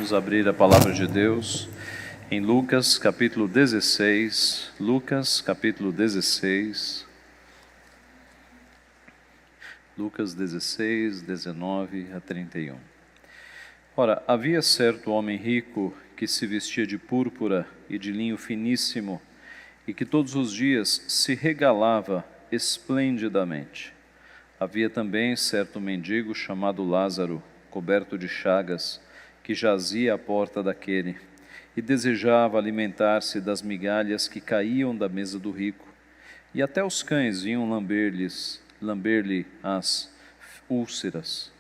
Vamos abrir a palavra de Deus em Lucas capítulo 16. Lucas capítulo 16. Lucas 16, 19 a 31. Ora, havia certo homem rico que se vestia de púrpura e de linho finíssimo e que todos os dias se regalava esplendidamente. Havia também certo mendigo chamado Lázaro, coberto de chagas, que jazia à porta daquele, e desejava alimentar-se das migalhas que caíam da mesa do rico. E até os cães vinham lamber-lhe as úlceras.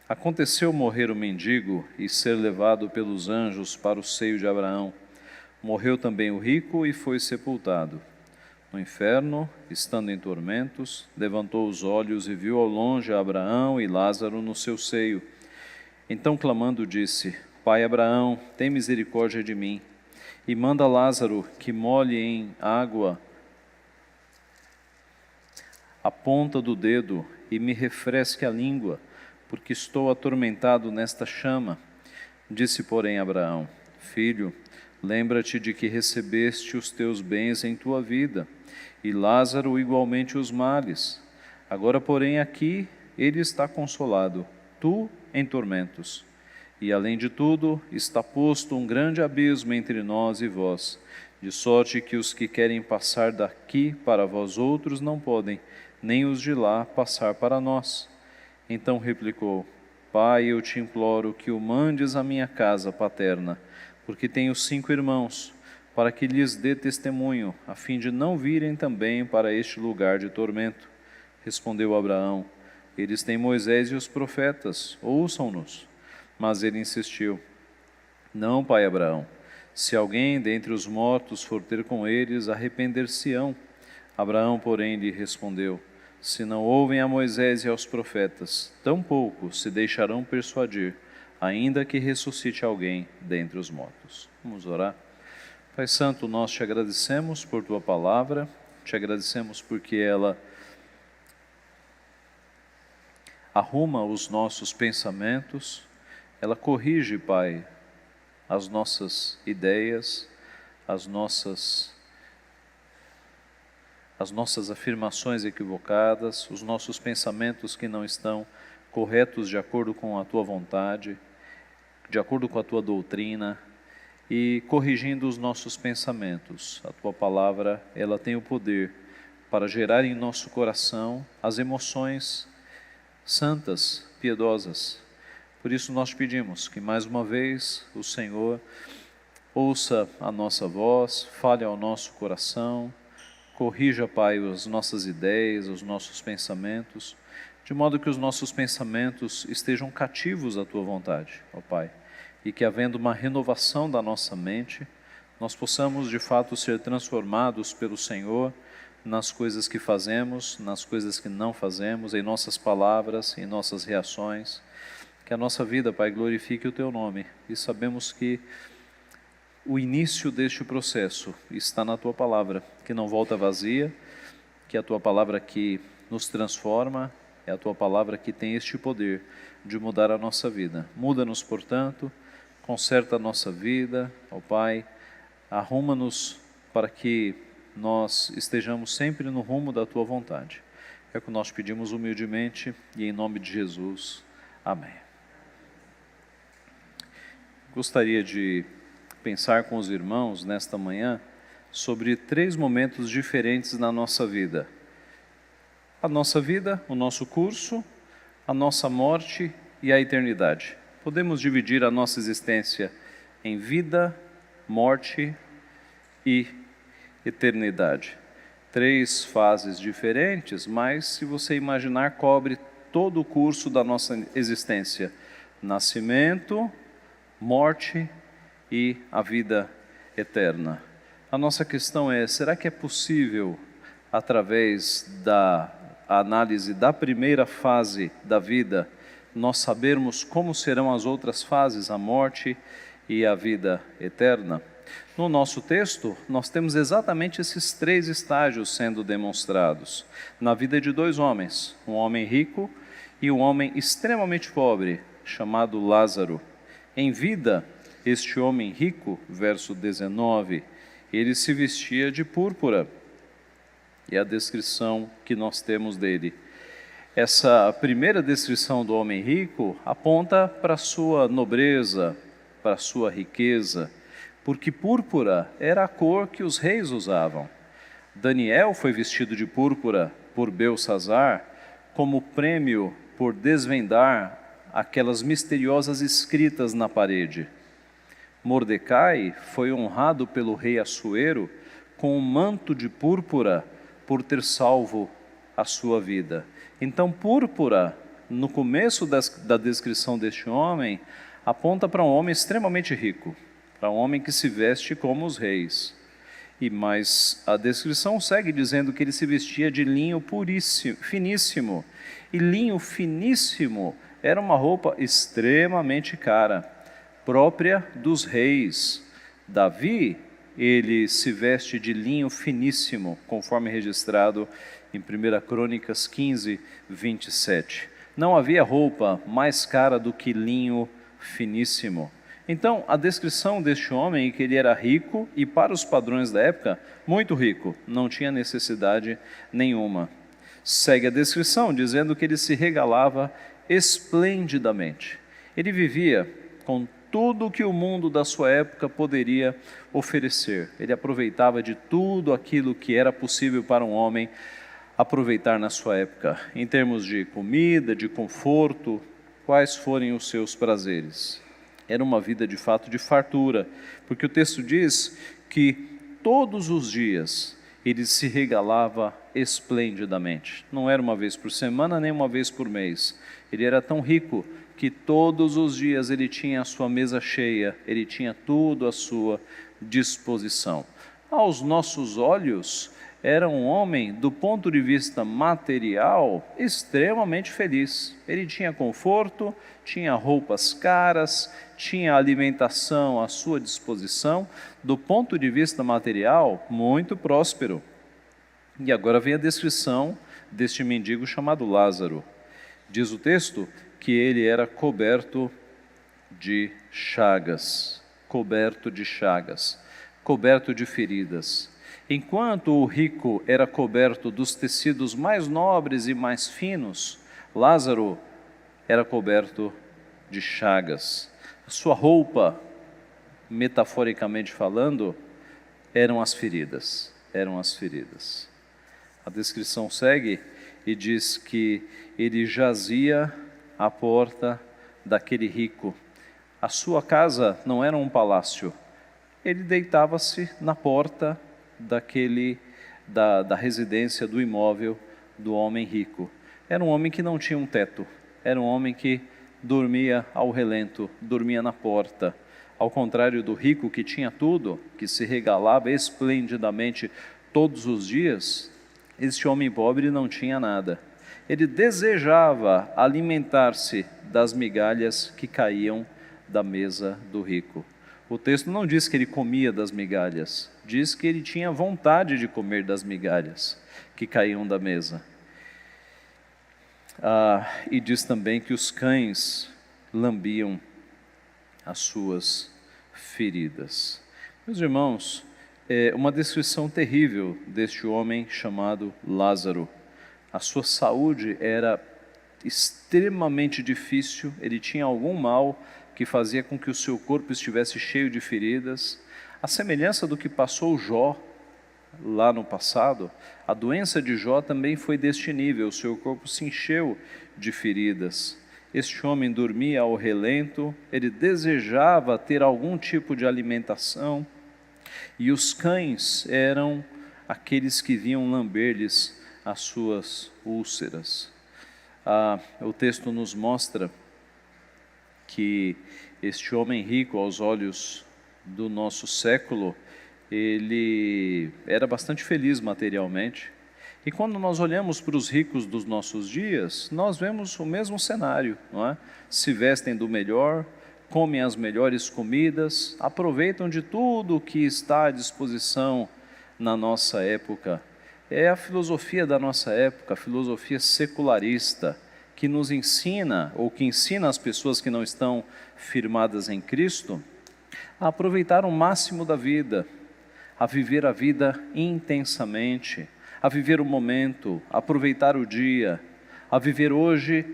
Aconteceu morrer o mendigo e ser levado pelos anjos para o seio de Abraão. Morreu também o rico e foi sepultado. No inferno, estando em tormentos, levantou os olhos e viu ao longe Abraão e Lázaro no seu seio. Então, clamando, disse: Pai Abraão, tem misericórdia de mim, e manda Lázaro que molhe em água a ponta do dedo e me refresque a língua, porque estou atormentado nesta chama. Disse, porém, Abraão: Filho, lembra-te de que recebeste os teus bens em tua vida, e Lázaro igualmente os males. Agora, porém, aqui ele está consolado, tu em tormentos. E, além de tudo, está posto um grande abismo entre nós e vós, de sorte que os que querem passar daqui para vós outros não podem, nem os de lá passar para nós. Então replicou: Pai, eu te imploro que o mandes à minha casa paterna, porque tenho 5 irmãos, para que lhes dê testemunho, a fim de não virem também para este lugar de tormento. Respondeu Abraão: Eles têm Moisés e os profetas, ouçam-nos. Mas ele insistiu: Não, pai Abraão, se alguém dentre os mortos for ter com eles, arrepender-se-ão. Abraão, porém, lhe respondeu: Se não ouvem a Moisés e aos profetas, tampouco se deixarão persuadir, ainda que ressuscite alguém dentre os mortos. Vamos orar. Pai Santo, nós te agradecemos por tua palavra, te agradecemos porque ela arruma os nossos pensamentos, ela corrige, Pai, as nossas ideias, as nossas afirmações equivocadas, os nossos pensamentos que não estão corretos de acordo com a tua vontade, de acordo com a tua doutrina, e corrigindo os nossos pensamentos. A tua palavra, ela tem o poder para gerar em nosso coração as emoções santas, piedosas. Por isso nós pedimos que mais uma vez o Senhor ouça a nossa voz, fale ao nosso coração, corrija, Pai, as nossas ideias, os nossos pensamentos, de modo que os nossos pensamentos estejam cativos à tua vontade, ó Pai, e que, havendo uma renovação da nossa mente, nós possamos de fato ser transformados pelo Senhor nas coisas que fazemos, nas coisas que não fazemos, em nossas palavras, em nossas reações. Que a nossa vida, Pai, glorifique o teu nome, e sabemos que o início deste processo está na tua palavra, que não volta vazia, que é a tua palavra que nos transforma, é a tua palavra que tem este poder de mudar a nossa vida. Muda-nos, portanto, conserta a nossa vida, ó Pai, arruma-nos para que nós estejamos sempre no rumo da tua vontade. É o que nós pedimos humildemente e em nome de Jesus. Amém. Gostaria de pensar com os irmãos nesta manhã sobre 3 momentos diferentes na nossa vida. A nossa vida, o nosso curso, a nossa morte e a eternidade. Podemos dividir a nossa existência em vida, morte e eternidade. 3 fases diferentes, mas se você imaginar, cobre todo o curso da nossa existência: nascimento, morte e a vida eterna. A nossa questão é: será que é possível, através da análise da primeira fase da vida, nós sabermos como serão as outras fases, a morte e a vida eterna? No nosso texto, nós temos exatamente esses 3 estágios sendo demonstrados na vida de 2 homens, um homem rico e um homem extremamente pobre, chamado Lázaro. Em vida, este homem rico, verso 19, ele se vestia de púrpura. É a descrição que nós temos dele. Essa primeira descrição do homem rico aponta para a sua nobreza, para a sua riqueza, porque púrpura era a cor que os reis usavam. Daniel foi vestido de púrpura por Belsazar como prêmio por desvendar aquelas misteriosas escritas na parede. Mordecai foi honrado pelo rei Assuero com um manto de púrpura por ter salvo a sua vida. Então, púrpura, no começo da descrição deste homem, aponta para um homem extremamente rico, para um homem que se veste como os reis. Mas a descrição segue dizendo que ele se vestia de linho puríssimo, finíssimo. E linho finíssimo era uma roupa extremamente cara, própria dos reis. Davi, ele se veste de linho finíssimo, conforme registrado em 1 Crônicas 15, 27. Não havia roupa mais cara do que linho finíssimo. Então, a descrição deste homem é que ele era rico e, para os padrões da época, muito rico, não tinha necessidade nenhuma. Segue a descrição, dizendo que ele se regalava esplendidamente. Ele vivia com tudo o que o mundo da sua época poderia oferecer. Ele aproveitava de tudo aquilo que era possível para um homem aproveitar na sua época, em termos de comida, de conforto, quais forem os seus prazeres. Era uma vida de fato de fartura, porque o texto diz que todos os dias ele se regalava esplendidamente. Não era uma vez por semana, nem uma vez por mês. Ele era tão rico que todos os dias ele tinha a sua mesa cheia, ele tinha tudo à sua disposição. Aos nossos olhos, era um homem, do ponto de vista material, extremamente feliz. Ele tinha conforto, tinha roupas caras, tinha alimentação à sua disposição. Do ponto de vista material, muito próspero. E agora vem a descrição deste mendigo chamado Lázaro. Diz o texto que ele era coberto de chagas, coberto de feridas. Enquanto o rico era coberto dos tecidos mais nobres e mais finos, Lázaro era coberto de chagas. A sua roupa, metaforicamente falando, eram as feridas. A descrição segue e diz que ele jazia à porta daquele rico. A sua casa não era um palácio. Ele deitava-se na porta da residência, do imóvel do homem rico. Era um homem que não tinha um teto, era um homem que dormia ao relento, dormia na porta. Ao contrário do rico que tinha tudo, que se regalava esplendidamente todos os dias, este homem pobre não tinha nada. Ele desejava alimentar-se das migalhas que caíam da mesa do rico. O texto não diz que ele comia das migalhas, diz que ele tinha vontade de comer das migalhas que caíam da mesa. E diz também que os cães lambiam as suas feridas. Meus irmãos, é uma descrição terrível deste homem chamado Lázaro. A sua saúde era extremamente difícil, ele tinha algum mal que fazia com que o seu corpo estivesse cheio de feridas. A semelhança do que passou Jó lá no passado, a doença de Jó também foi deste nível, o seu corpo se encheu de feridas. Este homem dormia ao relento, ele desejava ter algum tipo de alimentação, e os cães eram aqueles que vinham lamber-lhes as suas úlceras. O texto nos mostra que este homem rico, aos olhos do nosso século, ele era bastante feliz materialmente. E quando nós olhamos para os ricos dos nossos dias, nós vemos o mesmo cenário, não é? Se vestem do melhor, comem as melhores comidas, aproveitam de tudo o que está à disposição na nossa época. É a filosofia da nossa época, a filosofia secularista, que nos ensina, ou que ensina as pessoas que não estão firmadas em Cristo, a aproveitar o máximo da vida, a viver a vida intensamente, a viver o momento, a aproveitar o dia, a viver hoje,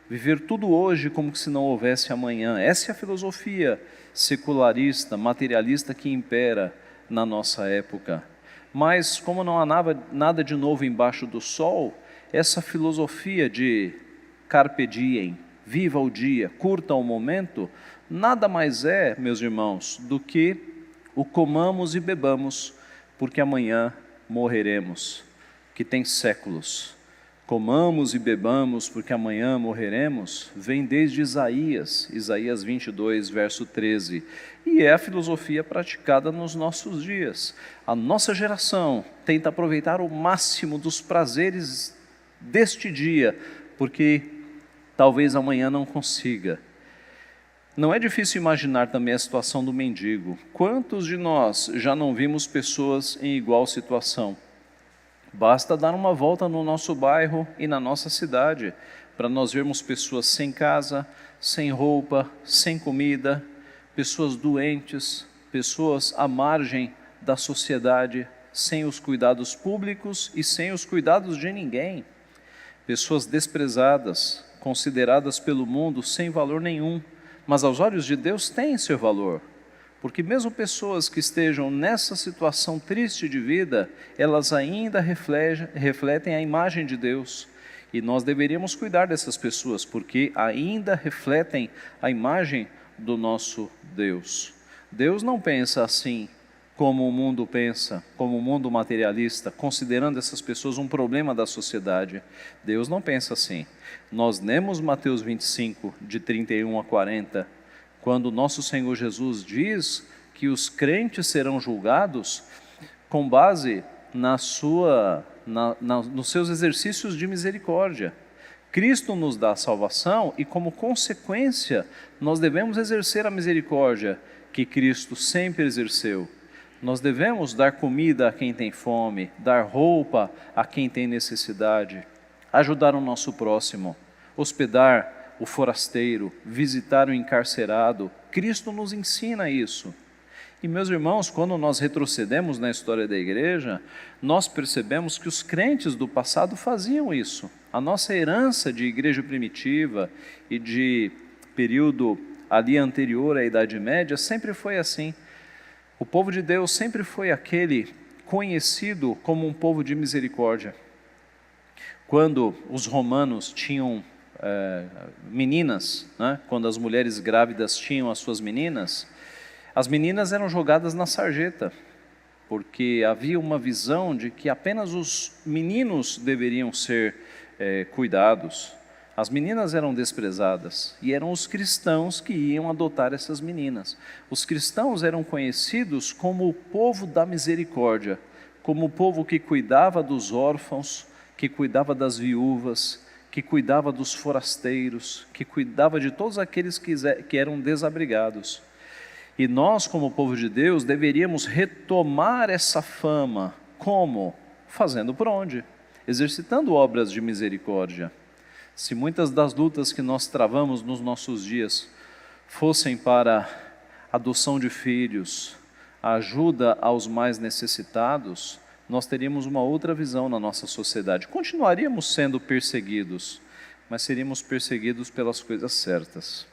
viver tudo hoje como se não houvesse amanhã. Essa é a filosofia secularista, materialista que impera na nossa época. Mas como não há nada de novo embaixo do sol, essa filosofia de carpe diem, viva o dia, curta o momento, nada mais é, meus irmãos, do que o comamos e bebamos, porque amanhã morreremos, que tem séculos. Comamos e bebamos, porque amanhã morreremos, vem desde Isaías 22, verso 13. E é a filosofia praticada nos nossos dias. A nossa geração tenta aproveitar o máximo dos prazeres deste dia, porque talvez amanhã não consiga. Não é difícil imaginar também a situação do mendigo. Quantos de nós já não vimos pessoas em igual situação? Basta dar uma volta no nosso bairro e na nossa cidade para nós vermos pessoas sem casa, sem roupa, sem comida, pessoas doentes, pessoas à margem da sociedade, sem os cuidados públicos e sem os cuidados de ninguém. Pessoas desprezadas, consideradas pelo mundo sem valor nenhum, mas aos olhos de Deus têm seu valor. Porque mesmo pessoas que estejam nessa situação triste de vida, elas ainda refletem a imagem de Deus. E nós deveríamos cuidar dessas pessoas, porque ainda refletem a imagem do nosso Deus. Deus não pensa assim como o mundo pensa, como o mundo materialista, considerando essas pessoas um problema da sociedade. Deus não pensa assim. Nós lemos Mateus 25, de 31 a 40, quando nosso Senhor Jesus diz que os crentes serão julgados com base nos seus exercícios de misericórdia. Cristo nos dá a salvação e, como consequência, nós devemos exercer a misericórdia que Cristo sempre exerceu. Nós devemos dar comida a quem tem fome, dar roupa a quem tem necessidade, ajudar o nosso próximo, hospedar o forasteiro, visitar o encarcerado. Cristo nos ensina isso. E meus irmãos, quando nós retrocedemos na história da igreja, nós percebemos que os crentes do passado faziam isso. A nossa herança de igreja primitiva e de período ali anterior à Idade Média sempre foi assim. O povo de Deus sempre foi aquele conhecido como um povo de misericórdia. Quando os romanos tinham meninas, né? Quando as mulheres grávidas tinham as suas meninas, as meninas eram jogadas na sarjeta, porque havia uma visão de que apenas os meninos deveriam ser cuidados. As meninas eram desprezadas e eram os cristãos que iam adotar essas meninas. Os cristãos eram conhecidos como o povo da misericórdia, como o povo que cuidava dos órfãos, que cuidava das viúvas, que cuidava dos forasteiros, que cuidava de todos aqueles que eram desabrigados. E nós, como povo de Deus, deveríamos retomar essa fama. Como? Fazendo por onde? Exercitando obras de misericórdia. Se muitas das lutas que nós travamos nos nossos dias fossem para adoção de filhos, a ajuda aos mais necessitados, nós teríamos uma outra visão na nossa sociedade. Continuaríamos sendo perseguidos, mas seríamos perseguidos pelas coisas certas.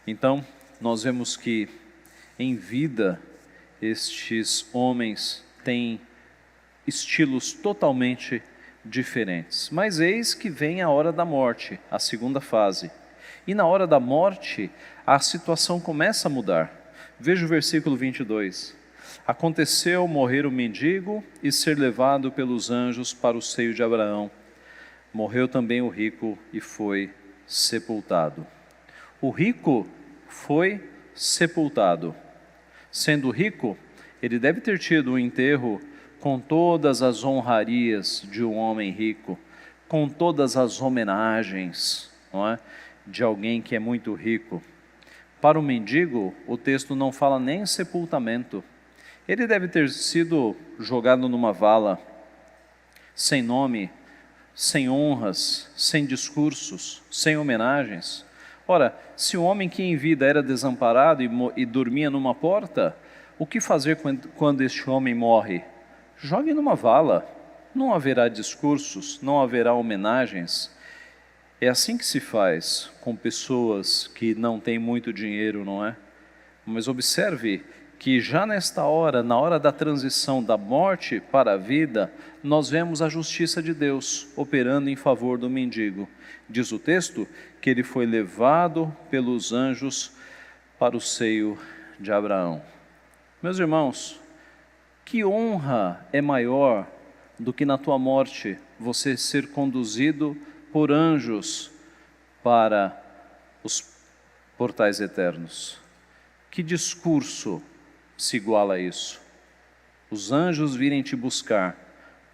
Então, nós vemos que em vida estes homens têm estilos totalmente diferentes. Mas eis que vem a hora da morte, a segunda fase. E na hora da morte, a situação começa a mudar. Veja o versículo 22. Aconteceu morrer o mendigo e ser levado pelos anjos para o seio de Abraão. Morreu também o rico e foi sepultado. O rico foi sepultado. Sendo rico, ele deve ter tido um enterro com todas as honrarias de um homem rico, com todas as homenagens, não é, de alguém que é muito rico. Para o mendigo, o texto não fala nem em sepultamento. Ele deve ter sido jogado numa vala, sem nome, sem honras, sem discursos, sem homenagens. Ora, se o homem que em vida era desamparado e dormia numa porta, o que fazer quando este homem morre? Jogue numa vala. Não haverá discursos, não haverá homenagens. É assim que se faz com pessoas que não têm muito dinheiro, não é? Mas observe que já nesta hora, na hora da transição da morte para a vida, nós vemos a justiça de Deus operando em favor do mendigo. Diz o texto que ele foi levado pelos anjos para o seio de Abraão. Meus irmãos, que honra é maior do que na tua morte você ser conduzido por anjos para os portais eternos? Que discurso se iguala a isso? Os anjos virem te buscar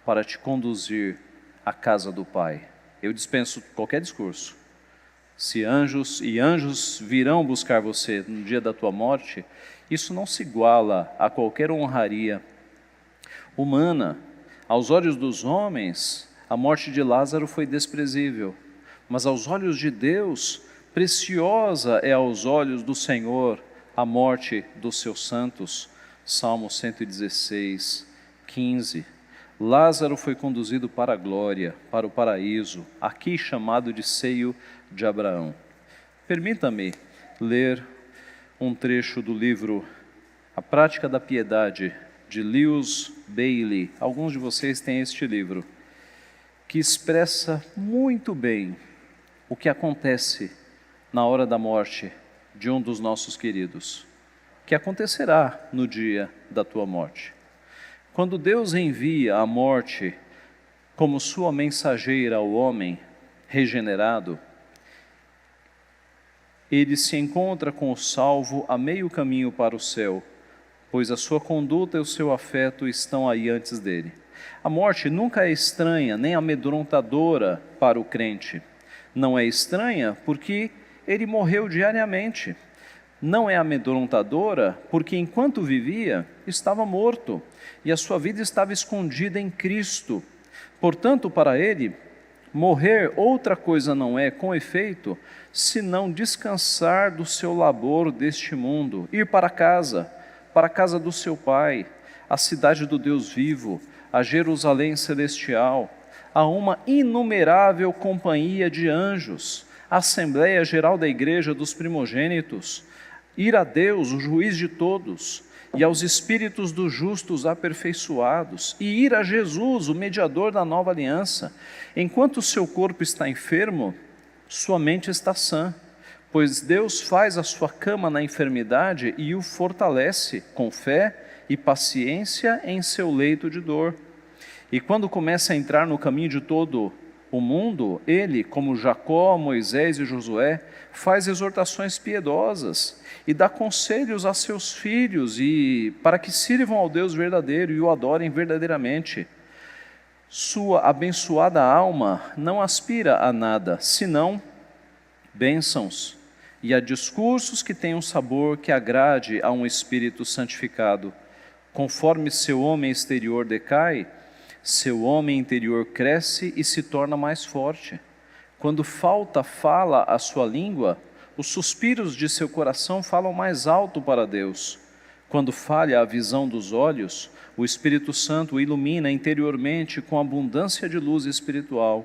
para te conduzir à casa do Pai. Eu dispenso qualquer discurso. Se anjos virão buscar você no dia da tua morte, isso não se iguala a qualquer honraria humana. Aos olhos dos homens, a morte de Lázaro foi desprezível, mas aos olhos de Deus, preciosa é aos olhos do Senhor a morte dos seus santos. Salmo 116, 15. Lázaro foi conduzido para a glória, para o paraíso, aqui chamado de seio de Abraão. Permita-me ler um trecho do livro A Prática da Piedade, de Lewis Bailey. Alguns de vocês têm este livro, que expressa muito bem o que acontece na hora da morte de um dos nossos queridos, que acontecerá no dia da tua morte. Quando Deus envia a morte como sua mensageira ao homem regenerado, ele se encontra com o salvo a meio caminho para o céu, pois a sua conduta e o seu afeto estão aí antes dele. A morte nunca é estranha nem amedrontadora para o crente. Não é estranha porque ele morreu diariamente. Não é amedrontadora porque enquanto vivia, estava morto e a sua vida estava escondida em Cristo. Portanto, para ele, morrer outra coisa não é, com efeito, senão descansar do seu labor deste mundo, ir para a casa do seu Pai, a cidade do Deus vivo, a Jerusalém celestial, a uma inumerável companhia de anjos, a Assembleia Geral da Igreja dos Primogênitos, ir a Deus, o juiz de todos, e aos espíritos dos justos aperfeiçoados, e ir a Jesus, o mediador da nova aliança. Enquanto o seu corpo está enfermo, sua mente está sã, pois Deus faz a sua cama na enfermidade e o fortalece com fé e paciência em seu leito de dor. E quando começa a entrar no caminho de todo o mundo, ele, como Jacó, Moisés e Josué, faz exortações piedosas e dá conselhos a seus filhos para que sirvam ao Deus verdadeiro e o adorem verdadeiramente. Sua abençoada alma não aspira a nada, senão bênçãos e a discursos que tenham sabor que agrade a um espírito santificado. Conforme seu homem exterior decai, seu homem interior cresce e se torna mais forte. Quando falta fala a sua língua, os suspiros de seu coração falam mais alto para Deus. Quando falha a visão dos olhos, o Espírito Santo o ilumina interiormente com abundância de luz espiritual.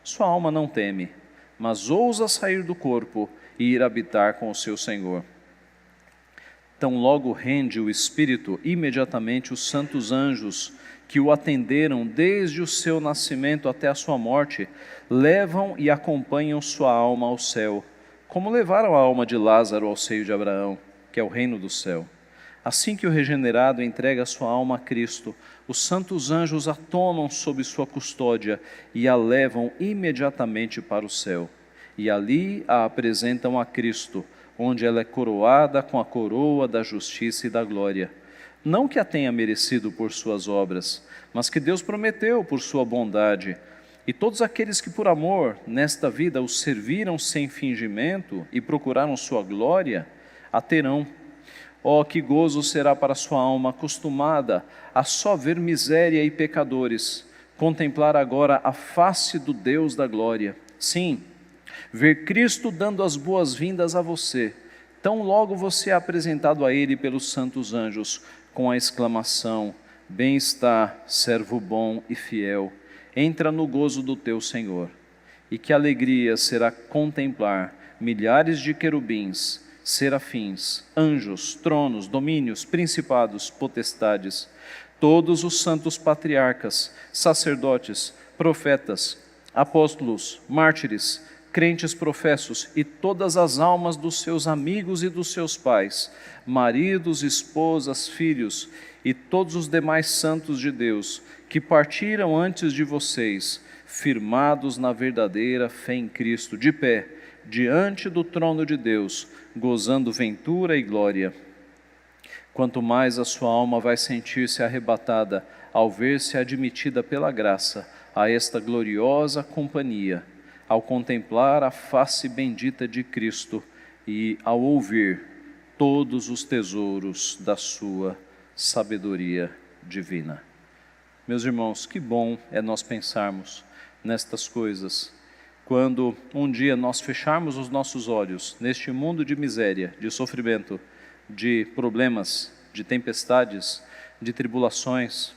Sua alma não teme, mas ousa sair do corpo e ir habitar com o seu Senhor. Tão logo rende o Espírito, imediatamente os santos anjos que o atenderam desde o seu nascimento até a sua morte, levam e acompanham sua alma ao céu, como levaram a alma de Lázaro ao seio de Abraão, que é o reino do céu. Assim que o regenerado entrega sua alma a Cristo, os santos anjos a tomam sob sua custódia e a levam imediatamente para o céu. E ali a apresentam a Cristo, onde ela é coroada com a coroa da justiça e da glória. Não que a tenha merecido por suas obras, mas que Deus prometeu por sua bondade. E todos aqueles que por amor, nesta vida, o serviram sem fingimento e procuraram sua glória, a terão. Oh, que gozo será para sua alma acostumada a só ver miséria e pecadores, contemplar agora a face do Deus da glória. Sim, ver Cristo dando as boas-vindas a você. Tão logo você é apresentado a Ele pelos santos anjos, com a exclamação: bem está, servo bom e fiel, entra no gozo do teu Senhor. E que alegria será contemplar milhares de querubins, serafins, anjos, tronos, domínios, principados, potestades, todos os santos patriarcas, sacerdotes, profetas, apóstolos, mártires, crentes professos e todas as almas dos seus amigos e dos seus pais, maridos, esposas, filhos e todos os demais santos de Deus que partiram antes de vocês, firmados na verdadeira fé em Cristo, de pé, diante do trono de Deus, gozando ventura e glória. Quanto mais a sua alma vai sentir-se arrebatada ao ver-se admitida pela graça a esta gloriosa companhia, ao contemplar a face bendita de Cristo e ao ouvir todos os tesouros da sua sabedoria divina. Meus irmãos, que bom é nós pensarmos nestas coisas, quando um dia nós fecharmos os nossos olhos neste mundo de miséria, de sofrimento, de problemas, de tempestades, de tribulações,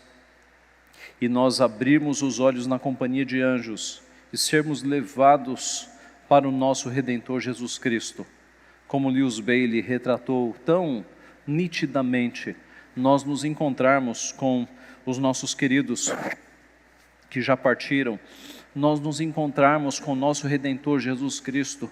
e nós abrirmos os olhos na companhia de anjos e sermos levados para o nosso Redentor Jesus Cristo, como Lewis Bailey retratou tão nitidamente, nós nos encontrarmos com os nossos queridos que já partiram, nós nos encontrarmos com o nosso Redentor Jesus Cristo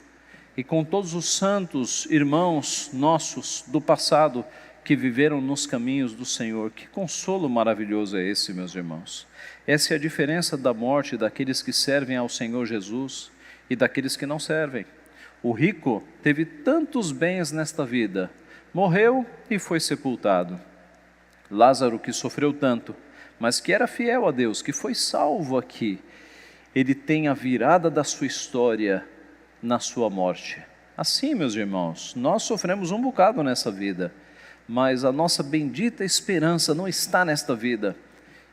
e com todos os santos irmãos nossos do passado que viveram nos caminhos do Senhor. Que consolo maravilhoso é esse, meus irmãos. Essa é a diferença da morte daqueles que servem ao Senhor Jesus e daqueles que não servem. O rico teve tantos bens nesta vida, morreu e foi sepultado. Lázaro, que sofreu tanto, mas que era fiel a Deus, que foi salvo aqui, ele tem a virada da sua história na sua morte. Assim, meus irmãos, nós sofremos um bocado nessa vida, mas a nossa bendita esperança não está nesta vida,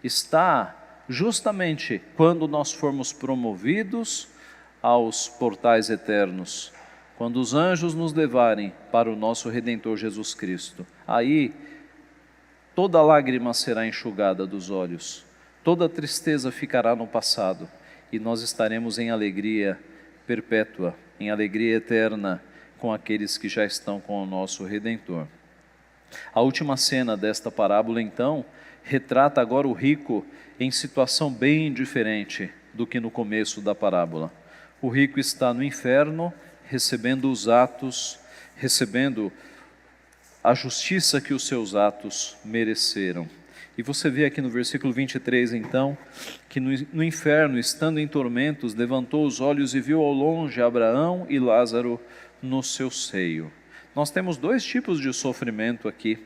está justamente quando nós formos promovidos aos portais eternos, quando os anjos nos levarem para o nosso Redentor Jesus Cristo. Aí toda lágrima será enxugada dos olhos, toda tristeza ficará no passado, e nós estaremos em alegria perpétua, em alegria eterna com aqueles que já estão com o nosso Redentor. A última cena desta parábola, então, retrata agora o rico em situação bem diferente do que no começo da parábola. O rico está no inferno, recebendo os atos, recebendo a justiça que os seus atos mereceram. E você vê aqui no versículo 23, então, que no inferno, estando em tormentos, levantou os olhos e viu ao longe Abraão e Lázaro no seu seio. Nós temos dois tipos de sofrimento aqui,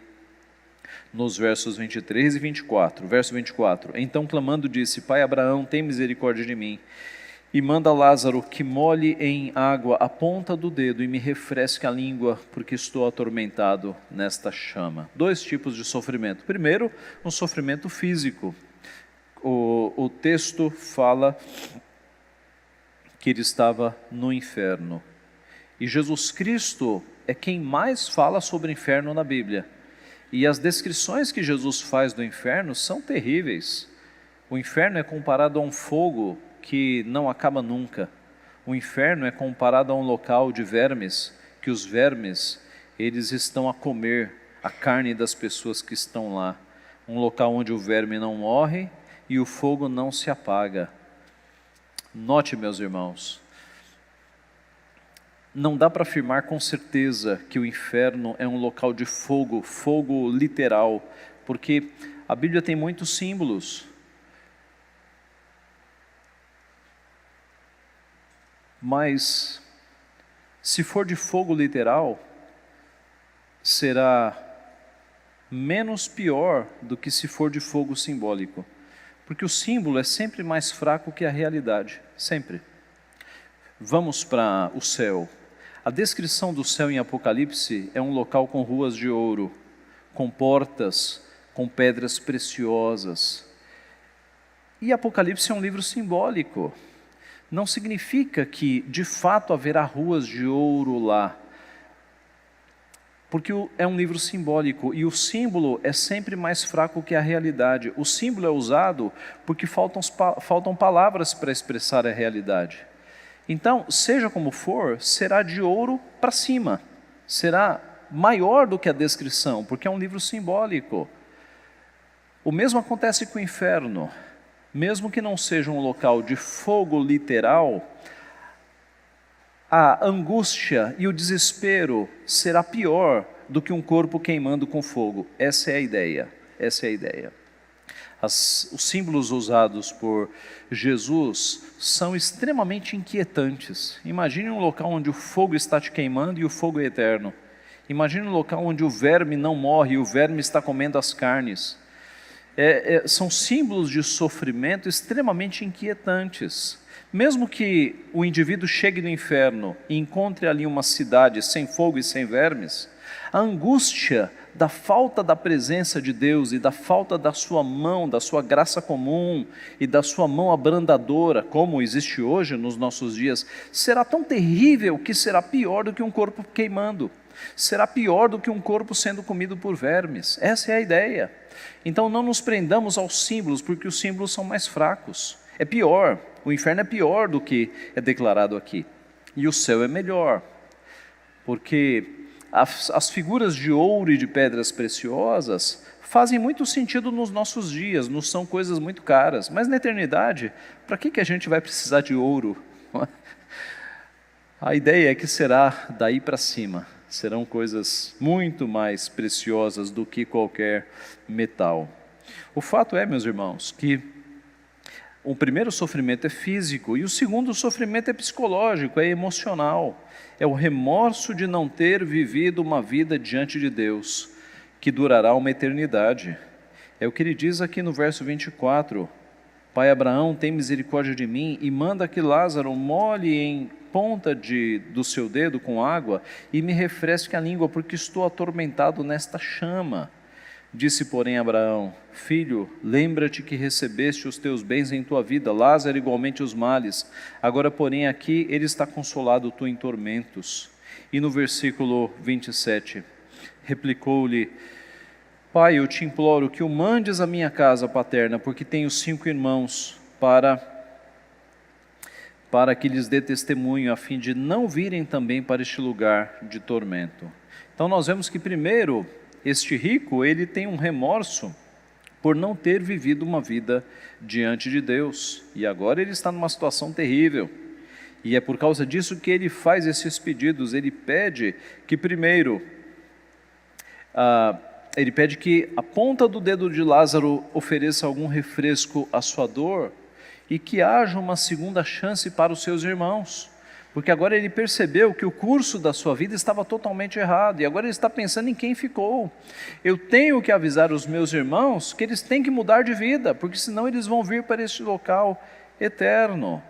nos versos 23 e 24. Verso 24, então clamando disse: Pai Abraão, tem misericórdia de mim, e manda Lázaro que molhe em água a ponta do dedo e me refresque a língua, porque estou atormentado nesta chama. Dois tipos de sofrimento. Primeiro, um sofrimento físico. O texto fala que ele estava no inferno. E Jesus Cristo é quem mais fala sobre o inferno na Bíblia. E as descrições que Jesus faz do inferno são terríveis. O inferno é comparado a um fogo que não acaba nunca. O inferno é comparado a um local de vermes, que os vermes, eles estão a comer a carne das pessoas que estão lá. Um local onde o verme não morre e o fogo não se apaga. Note, meus irmãos, não dá para afirmar com certeza que o inferno é um local de fogo, fogo literal, porque a Bíblia tem muitos símbolos. Mas, se for de fogo literal, será menos pior do que se for de fogo simbólico. Porque o símbolo é sempre mais fraco que a realidade, sempre. Vamos para o céu. A descrição do céu em Apocalipse é um local com ruas de ouro, com portas, com pedras preciosas. E Apocalipse é um livro simbólico. Não significa que, de fato, haverá ruas de ouro lá. Porque é um livro simbólico e o símbolo é sempre mais fraco que a realidade. O símbolo é usado porque faltam palavras para expressar a realidade. Então, seja como for, será de ouro para cima. Será maior do que a descrição, porque é um livro simbólico. O mesmo acontece com o inferno. Mesmo que não seja um local de fogo literal, a angústia e o desespero será pior do que um corpo queimando com fogo. Essa é a ideia. Essa é a ideia. Os símbolos usados por Jesus são extremamente inquietantes. Imagine um local onde o fogo está te queimando e o fogo é eterno. Imagine um local onde o verme não morre e o verme está comendo as carnes. São símbolos de sofrimento extremamente inquietantes. Mesmo que o indivíduo chegue no inferno e encontre ali uma cidade sem fogo e sem vermes, a angústia da falta da presença de Deus e da falta da sua mão, da sua graça comum e da sua mão abrandadora, como existe hoje nos nossos dias, será tão terrível que será pior do que um corpo queimando. Será pior do que um corpo sendo comido por vermes. Essa é a ideia. Então não nos prendamos aos símbolos, porque os símbolos são mais fracos. É pior, o inferno é pior do que é declarado aqui. E o céu é melhor, porque as figuras de ouro e de pedras preciosas fazem muito sentido nos nossos dias, não são coisas muito caras. Mas na eternidade, para que a gente vai precisar de ouro? A ideia é que será daí para cima. Serão coisas muito mais preciosas do que qualquer metal. O fato é, meus irmãos, que o primeiro sofrimento é físico e o segundo sofrimento é psicológico, é emocional. É o remorso de não ter vivido uma vida diante de Deus, que durará uma eternidade. É o que ele diz aqui no verso 24. Pai Abraão, tem misericórdia de mim e manda que Lázaro molhe em ponta do seu dedo com água e me refresque a língua, porque estou atormentado nesta chama. Disse, porém, Abraão: filho, lembra-te que recebeste os teus bens em tua vida, Lázaro igualmente os males. Agora, porém, aqui ele está consolado, tu em tormentos. E no versículo 27, replicou-lhe: Pai, eu te imploro que o mandes à minha casa paterna, porque tenho 5 irmãos, para que lhes dê testemunho, a fim de não virem também para este lugar de tormento. Então nós vemos que primeiro, este rico, ele tem um remorso por não ter vivido uma vida diante de Deus, e agora ele está numa situação terrível, e é por causa disso que ele faz esses pedidos. Ele pede que primeiro, ele pede que a ponta do dedo de Lázaro ofereça algum refresco à sua dor, e que haja uma segunda chance para os seus irmãos, porque agora ele percebeu que o curso da sua vida estava totalmente errado, e agora ele está pensando em quem ficou. Eu tenho que avisar os meus irmãos que eles têm que mudar de vida, porque senão eles vão vir para este local eterno.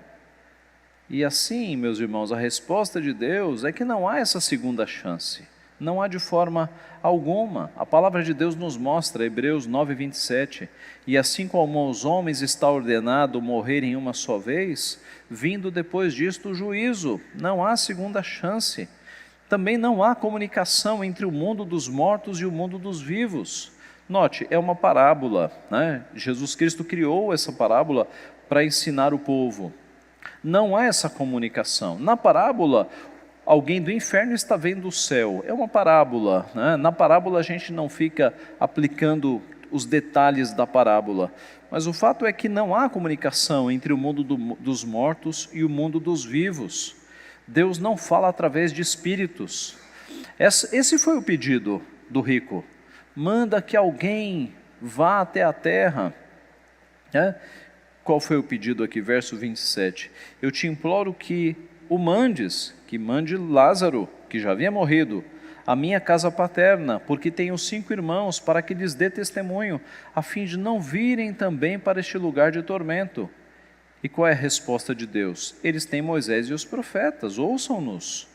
E assim, meus irmãos, a resposta de Deus é que não há essa segunda chance. Não há de forma alguma. A palavra de Deus nos mostra, Hebreus 9:27, e assim como aos homens está ordenado morrerem uma só vez, vindo depois disto o juízo. Não há segunda chance. Também não há comunicação entre o mundo dos mortos e o mundo dos vivos. Note, é uma parábola, né? Jesus Cristo criou essa parábola para ensinar o povo. Não há essa comunicação. Na parábola, alguém do inferno está vendo o céu. É uma parábola, né? Na parábola a gente não fica aplicando os detalhes da parábola, mas o fato é que não há comunicação entre o mundo dos mortos e o mundo dos vivos. Deus não fala através de espíritos. Esse foi o pedido do rico. Manda que alguém vá até a terra, né? Qual foi o pedido aqui? Verso 27. Eu te imploro que o mandes, que mande Lázaro, que já havia morrido, à minha casa paterna, porque tenho 5 irmãos, para que lhes dê testemunho, a fim de não virem também para este lugar de tormento. E qual é a resposta de Deus? Eles têm Moisés e os profetas, ouçam-nos.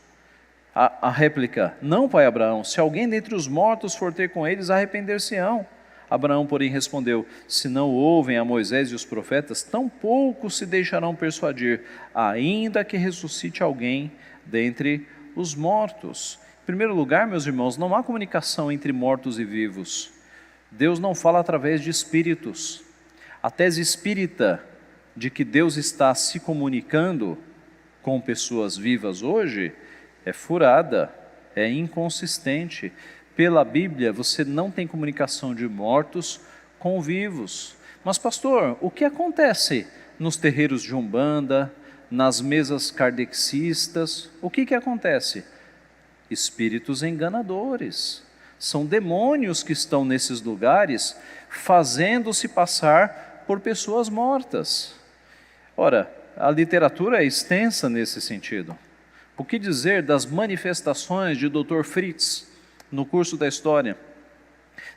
A réplica: não, pai Abraão, se alguém dentre os mortos for ter com eles, arrepender-se-ão. Abraão, porém, respondeu: se não ouvem a Moisés e os profetas, tampouco se deixarão persuadir, ainda que ressuscite alguém dentre os mortos. Em primeiro lugar, meus irmãos, não há comunicação entre mortos e vivos. Deus não fala através de espíritos. A tese espírita de que Deus está se comunicando com pessoas vivas hoje é furada, é inconsistente. Pela Bíblia, você não tem comunicação de mortos com vivos. Mas, pastor, o que acontece nos terreiros de Umbanda, nas mesas kardexistas? O que acontece? Espíritos enganadores. São demônios que estão nesses lugares fazendo-se passar por pessoas mortas. Ora, a literatura é extensa nesse sentido. O que dizer das manifestações de Dr. Fritz no curso da história?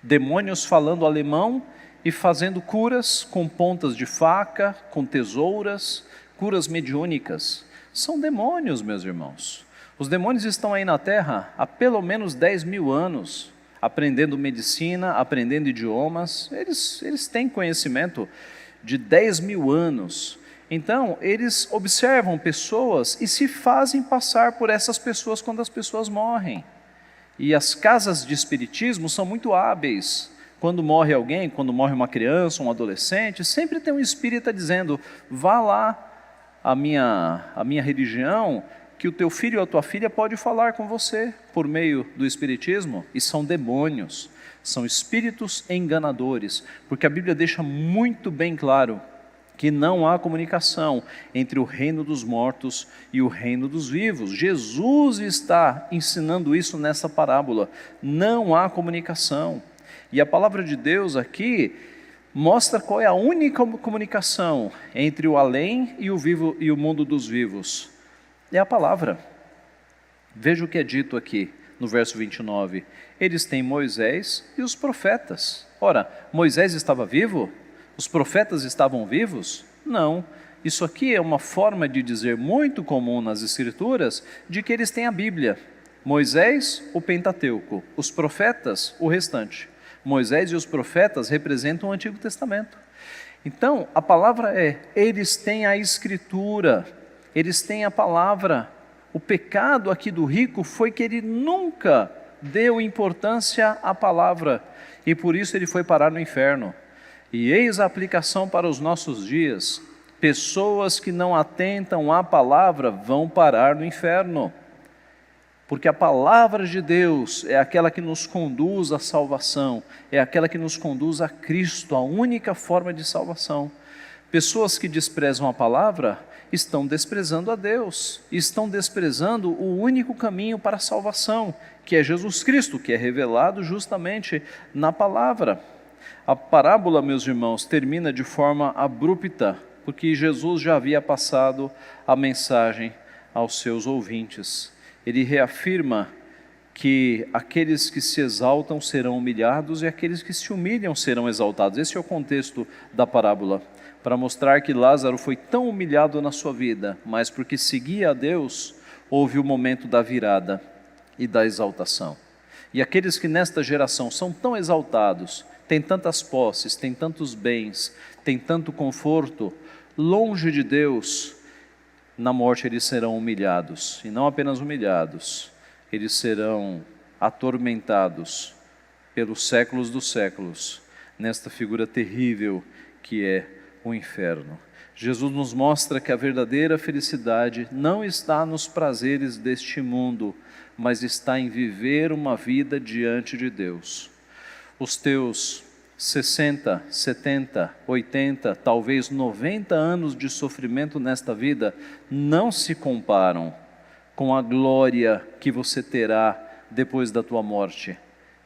Demônios falando alemão e fazendo curas com pontas de faca, com tesouras, curas mediúnicas. São demônios, meus irmãos. Os demônios estão aí na Terra há pelo menos 10 mil anos, aprendendo medicina, aprendendo idiomas. Eles têm conhecimento de 10 mil anos. Então, eles observam pessoas e se fazem passar por essas pessoas quando as pessoas morrem. E as casas de espiritismo são muito hábeis. Quando morre alguém, quando morre uma criança, um adolescente, sempre tem um espírita dizendo: vá lá, a minha religião, que o teu filho ou a tua filha pode falar com você por meio do espiritismo. E são demônios, são espíritos enganadores, porque a Bíblia deixa muito bem claro que não há comunicação entre o reino dos mortos e o reino dos vivos. Jesus está ensinando isso nessa parábola. Não há comunicação. E a palavra de Deus aqui mostra qual é a única comunicação entre o além e o vivo e o mundo dos vivos. É a palavra. Veja o que é dito aqui no verso 29. Eles têm Moisés e os profetas. Ora, Moisés estava vivo? Os profetas estavam vivos? Não. Isso aqui é uma forma de dizer muito comum nas Escrituras, de que eles têm a Bíblia. Moisés, o Pentateuco. Os profetas, o restante. Moisés e os profetas representam o Antigo Testamento. Então, a palavra é: eles têm a Escritura, eles têm a palavra. O pecado aqui do rico foi que ele nunca deu importância à palavra, e por isso ele foi parar no inferno. E eis a aplicação para os nossos dias: pessoas que não atentam à palavra vão parar no inferno, porque a palavra de Deus é aquela que nos conduz à salvação, é aquela que nos conduz a Cristo, a única forma de salvação. Pessoas que desprezam a palavra estão desprezando a Deus, estão desprezando o único caminho para a salvação, que é Jesus Cristo, que é revelado justamente na palavra. A parábola, meus irmãos, termina de forma abrupta, porque Jesus já havia passado a mensagem aos seus ouvintes. Ele reafirma que aqueles que se exaltam serão humilhados e aqueles que se humilham serão exaltados. Esse é o contexto da parábola, para mostrar que Lázaro foi tão humilhado na sua vida, mas porque seguia a Deus, houve o momento da virada e da exaltação. E aqueles que nesta geração são tão exaltados, têm tantas posses, têm tantos bens, têm tanto conforto, longe de Deus, na morte eles serão humilhados. E não apenas humilhados, eles serão atormentados pelos séculos dos séculos, nesta figura terrível que é o inferno. Jesus nos mostra que a verdadeira felicidade não está nos prazeres deste mundo, mas está em viver uma vida diante de Deus. Os teus 60, 70, 80, talvez 90 anos de sofrimento nesta vida não se comparam com a glória que você terá depois da tua morte,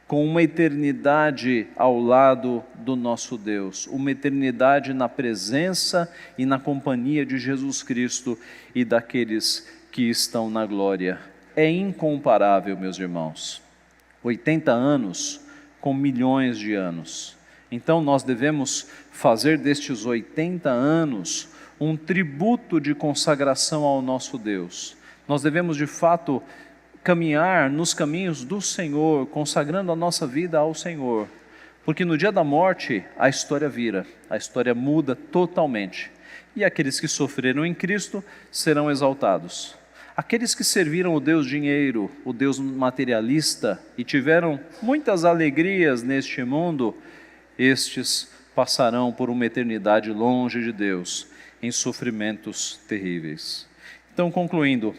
com uma eternidade ao lado do nosso Deus, uma eternidade na presença e na companhia de Jesus Cristo e daqueles que estão na glória. É incomparável, meus irmãos. 80 anos com milhões de anos. Então nós devemos fazer destes 80 anos um tributo de consagração ao nosso Deus. Nós devemos de fato caminhar nos caminhos do Senhor, consagrando a nossa vida ao Senhor, Porque no dia da morte, a história vira, a história muda totalmente. E aqueles que sofreram em Cristo serão exaltados. Aqueles que serviram o Deus dinheiro, o Deus materialista, e tiveram muitas alegrias neste mundo, estes passarão por uma eternidade longe de Deus, em sofrimentos terríveis. Então, concluindo,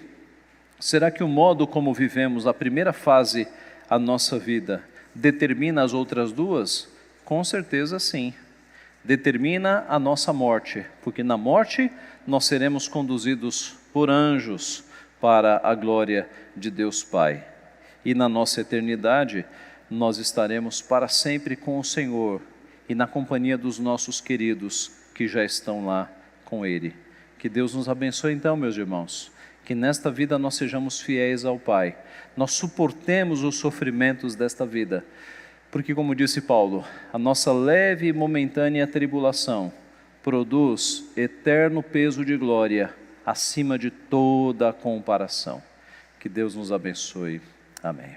será que o modo como vivemos a primeira fase da nossa vida determina as outras duas? Com certeza sim. Determina a nossa morte, porque na morte nós seremos conduzidos por anjos para a glória de Deus Pai. E na nossa eternidade, nós estaremos para sempre com o Senhor e na companhia dos nossos queridos que já estão lá com Ele. Que Deus nos abençoe então, meus irmãos, que nesta vida nós sejamos fiéis ao Pai, nós suportemos os sofrimentos desta vida, porque como disse Paulo, a nossa leve e momentânea tribulação produz eterno peso de glória, acima de toda a comparação. Que Deus nos abençoe. Amém.